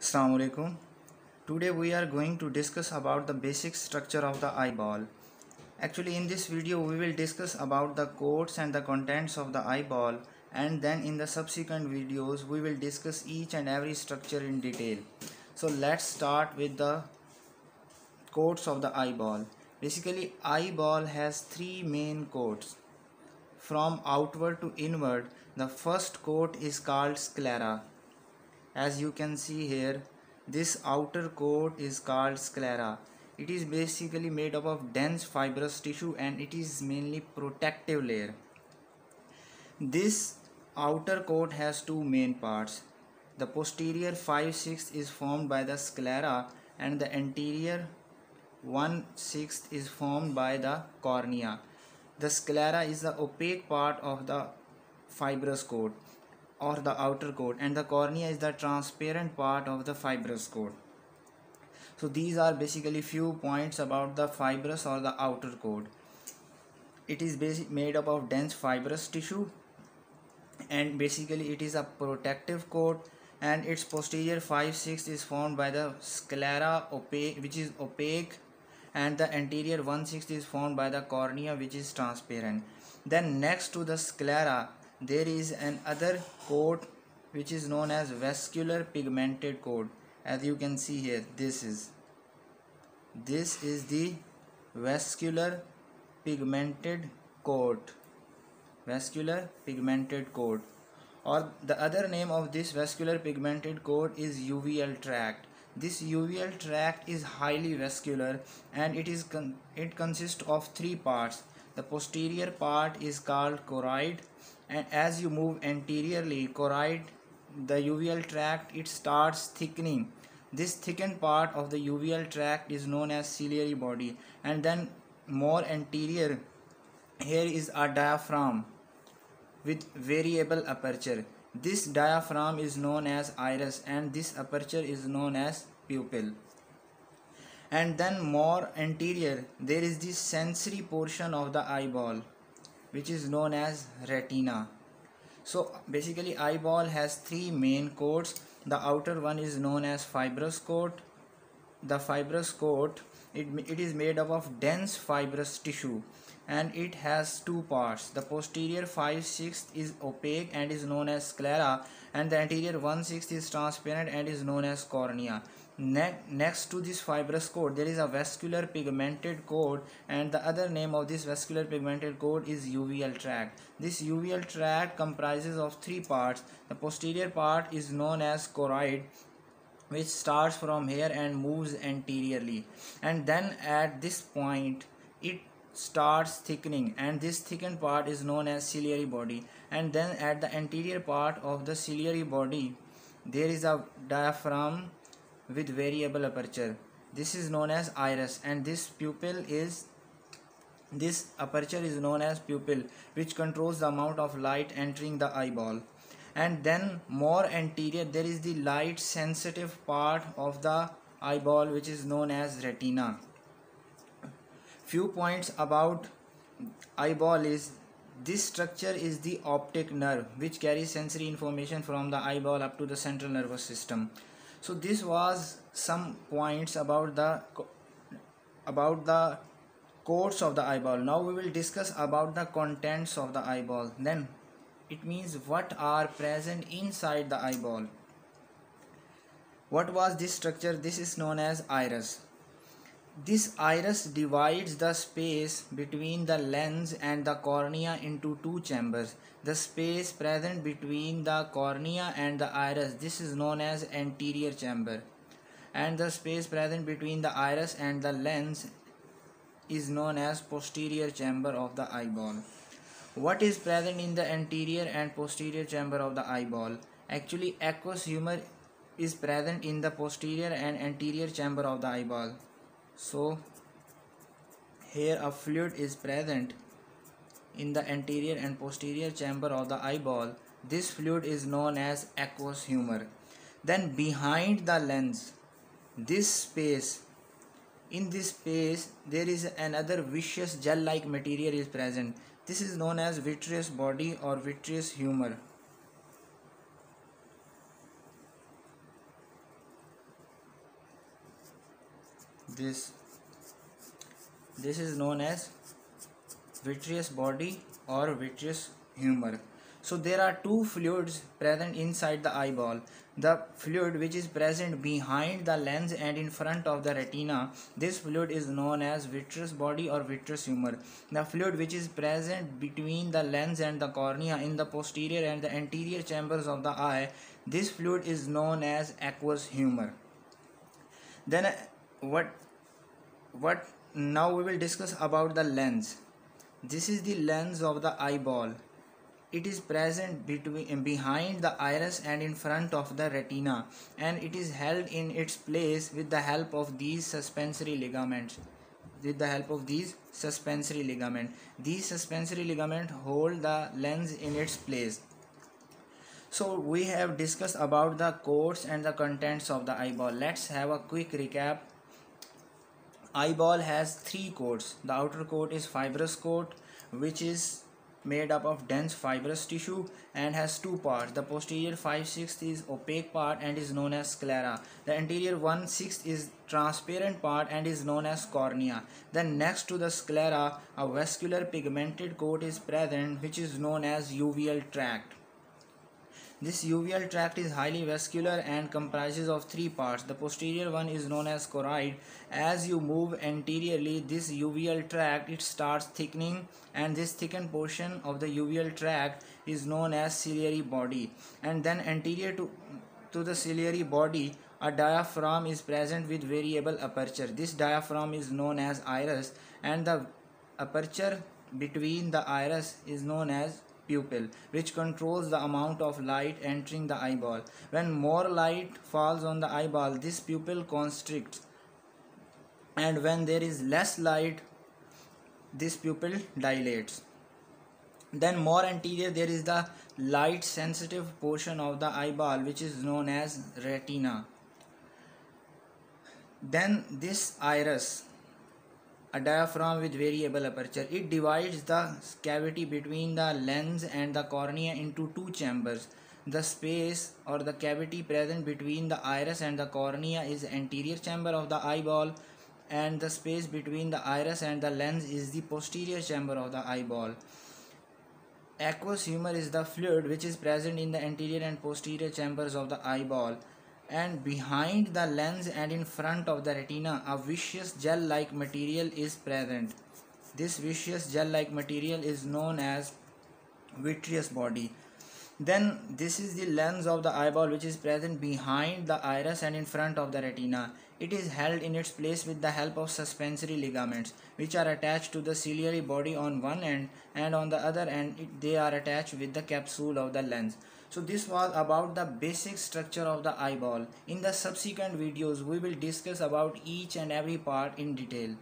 Assalamu alaikum. Today we are going to discuss about the basic structure of the eyeball. Actually in this video we will discuss about the codes and the contents of the eyeball, and then in the subsequent videos we will discuss each and every structure in detail. So let's start with the codes of the eyeball. Basically eyeball has three main codes. From outward to inward, the first coat is called sclera. As you can see here, this outer coat is called sclera. It is basically made up of dense fibrous tissue and it is mainly protective layer. This outer coat has two main parts. The posterior 5/6 is formed by the sclera and the anterior 1/6 is formed by the cornea. The sclera is the opaque part of the fibrous coat or the outer coat, and the cornea is the transparent part of the fibrous coat. So these are basically few points about the fibrous or the outer coat. It is made up of dense fibrous tissue, and basically it is a protective coat, and its posterior 5/6 is formed by the sclera which is opaque, and the anterior 1/6 is formed by the cornea which is transparent. Then next to the sclera there is another coat which is known as vascular pigmented coat. As you can see here, this is the vascular pigmented coat. Vascular pigmented coat, or the other name of this vascular pigmented coat is uveal tract. This uveal tract is highly vascular, and it consists of three parts. The posterior part is called choroid, and as you move anteriorly the uveal tract, it starts thickening. This thickened part of the uveal tract is known as ciliary body, and then more anterior here is a diaphragm with variable aperture. This diaphragm is known as iris, and this aperture is known as pupil. And then more anterior there is the sensory portion of the eyeball which is known as retina. So basically eyeball has three main coats. The outer one is known as fibrous coat. The fibrous coat, it is made up of dense fibrous tissue, and it has two parts. The posterior 5/6 is opaque and is known as sclera, and the anterior 1/6 is transparent and is known as cornea. Next to this fibrous coat there is a vascular pigmented coat, and the other name of this vascular pigmented coat is uveal tract. This uveal tract comprises of three parts. The posterior part is known as choroid, which starts from here and moves anteriorly, and then at this point it starts thickening, and this thickened part is known as ciliary body. And then at the anterior part of the ciliary body there is a diaphragm with variable aperture. This is known as iris, and this aperture is known as pupil, which controls the amount of light entering the eyeball. And then more anterior there is the light sensitive part of the eyeball which is known as retina. Few points about eyeball is this structure is the optic nerve which carries sensory information from the eyeball up to the central nervous system. So this was some points about the codes of the eyeball. Now we will discuss about the contents of the eyeball. Then it means what are present inside the eyeball. What was this structure? This is known as iris. This iris divides the space between the lens and the cornea into two chambers. The space present between the cornea and the iris, this is known as anterior chamber, and the space present between the iris and the lens is known as posterior chamber of the eyeball. What is present in the anterior and posterior chamber of the eyeball? Actually aqueous humor is present in the posterior and anterior chamber of the eyeball. So here a fluid is present in the anterior and posterior chamber of the eyeball. This fluid is known as aqueous humor. Then behind the lens, this space, in this space there is another viscous gel like material is present. This is known as vitreous body or vitreous humor. this this is known as vitreous body or vitreous humor. So there are two fluids present inside the eyeball. The fluid which is present behind the lens and in front of the retina, this fluid is known as vitreous body or vitreous humor. The fluid which is present between the lens and the cornea in the posterior and the anterior chambers of the eye, this fluid is known as aqueous humor. Then what now we will discuss about the lens. This is the lens of the eyeball. It is present behind the iris and in front of the retina, and it is held in its place with the help of these suspensory ligaments. These suspensory ligaments hold the lens in its place. So we have discussed about the coats and the contents of the eyeball. Let's have a quick recap. Eyeball has three coats. The outer coat is fibrous coat, which is made up of dense fibrous tissue and has two parts. The posterior 5/6 is opaque part and is known as sclera. The anterior 1/6 is transparent part and is known as cornea. Then next to the sclera, a vascular pigmented coat is present, which is known as uveal tract. This uveal tract is highly vascular and comprises of three parts. The posterior one is known as choroid. As you move anteriorly, this uveal tract, it starts thickening, and this thickened portion of the uveal tract is known as ciliary body. And then anterior to the ciliary body, a diaphragm is present with variable aperture. This diaphragm is known as iris, and the aperture between the iris is known as pupil, which controls the amount of light entering the eyeball. When more light falls on the eyeball, this pupil constricts, and when there is less light, this pupil dilates. Then more anterior, there is the light sensitive portion of the eyeball, which is known as retina. Then this iris, a diaphragm with variable aperture, it divides the cavity between the lens and the cornea into two chambers. The space or the cavity present between the iris and the cornea is the anterior chamber of the eyeball, and the space between the iris and the lens is the posterior chamber of the eyeball. Aqueous humor is the fluid which is present in the anterior and posterior chambers of the eyeball, and behind the lens and in front of the retina, a viscous gel-like material is present. This viscous gel-like material is known as vitreous body. Then this is the lens of the eyeball, which is present behind the iris and in front of the retina. It is held in its place with the help of suspensory ligaments, which are attached to the ciliary body on one end, and on the other end they are attached with the capsule of the lens. So this was about the basic structure of the eyeball. In the subsequent videos, we will discuss about each and every part in detail.